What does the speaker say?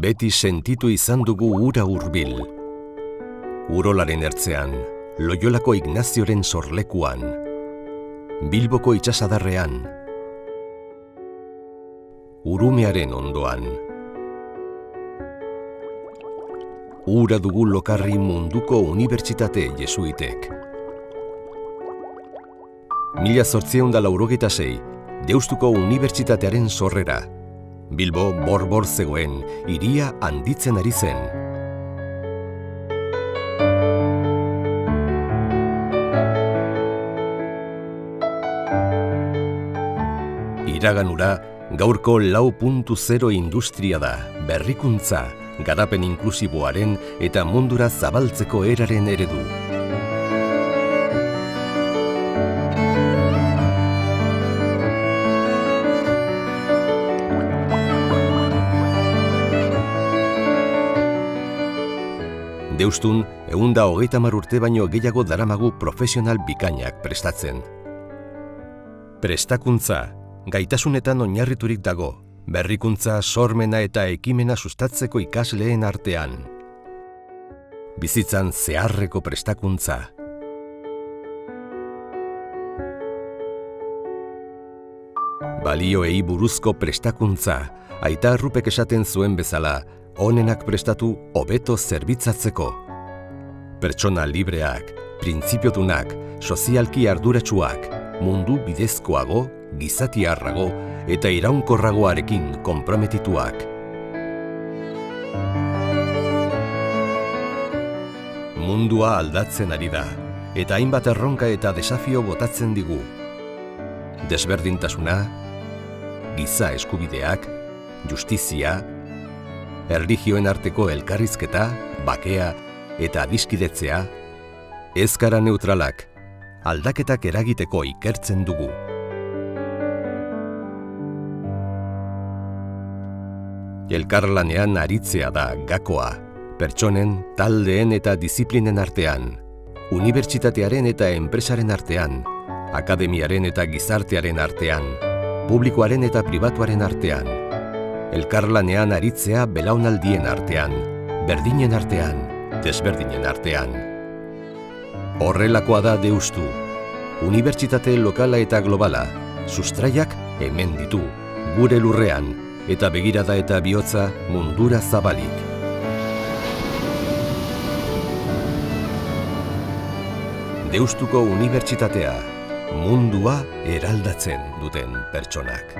Beti sentitu izan dugu ura hurbil. Urolaren ertzean, Loiolako Ignazioren sorlekuan, Bilboko itsasadarrean, Urumearen ondoan. Ura dugu lokarri munduko unibertsitate jesuitek. 1886, Deustuko Unibertsitatearen sorrera. Bilbo bor-bor zegoen, hiria handitzen ari zen. Iraganura, gaurko 4.0 industria da, berrikuntza, garapen inklusiboaren eta mundura zabaltzeko eraren eredu. Deustun, 130 urte baino gehiago daramagu profesional bikainak prestatzen. Prestakuntza, gaitasunetan oinarriturik dago, berrikuntza, sormena eta ekimena sustatzeko ikasleen artean. Bizitzan zeharreko prestakuntza. Balioei buruzko prestakuntza, Aita Arrupek esaten zuen bezala, onenak prestatu hobeto zerbitzatzeko. Pertsona libreak, printzipiotunak, sozialki arduratsuak, mundu bidezkoago, gizatiarrago eta iraunkorragoarekin konprometituak. Mundua aldatzen ari da, eta hainbat erronka eta desafio botatzen digu. Desberdintasuna, giza eskubideak, justizia, erlijioen arteko elkarrizketa, bakea eta adiskidetzea, ez gara neutralak, aldaketak eragiteko ikertzen dugu. Elkarlanean aritzea da gakoa, pertsonen, taldeen eta diziplinen artean, unibertsitatearen eta enpresaren artean, akademiaren eta gizartearen artean, publikoaren eta pribatuaren artean, elkarlanean aritzea belaunaldien artean, berdinen artean, desberdinen artean. Horrelakoa da Deustu, unibertsitate lokala eta globala, sustraiak hemen ditu, gure lurrean, eta begirada eta bihotza mundura zabalik. Deustuko Unibertsitatea, mundua eraldatzen duten pertsonak.